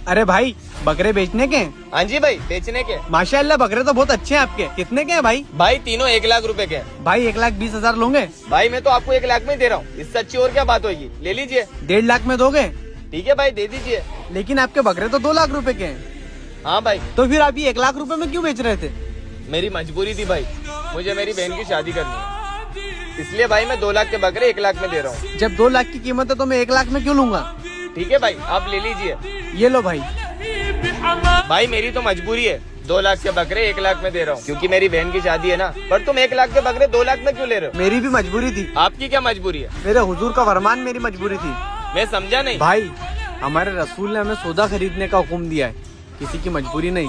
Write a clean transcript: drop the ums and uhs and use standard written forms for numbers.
अरे भाई बकरे बेचने के? हाँ जी भाई, बेचने के। माशाल्लाह बकरे तो बहुत अच्छे हैं आपके। कितने के हैं भाई? भाई तीनों 1 लाख रुपए के। भाई 1,20,000 लोगे? भाई मैं तो आपको 1 लाख में ही दे रहा हूँ, इससे अच्छी और क्या बात होगी। ले लीजिए। 1.5 लाख में दोगे? ठीक है भाई, दे दीजिए। लेकिन आपके बकरे तो 2 लाख रुपए के हैं। हाँ भाई। तो फिर आप ये 1 लाख रुपए में क्यों बेच रहे थे? मेरी मजबूरी थी भाई, मुझे मेरी बहन की शादी करनी है, इसलिए भाई मैं 2 लाख के बकरे 1 लाख में दे रहा हूँ। जब 2 लाख की कीमत है तो मैं 1 लाख में क्यों लूंगा? ठीक है भाई, आप ले लीजिए। ये लो भाई। भाई मेरी तो मजबूरी है, 2 लाख के बकरे 1 लाख में दे रहा हूँ, क्योंकि मेरी बहन की शादी है ना। पर तुम 1 लाख के बकरे 2 लाख में क्यों ले रहे हो? मेरी भी मजबूरी थी। आपकी क्या मजबूरी है? मेरे हुजूर का फरमान मेरी मजबूरी थी। मैं समझा नहीं। भाई हमारे रसूल ने हमें सौदा खरीदने का हुक्म दिया है, किसी की मजबूरी नहीं।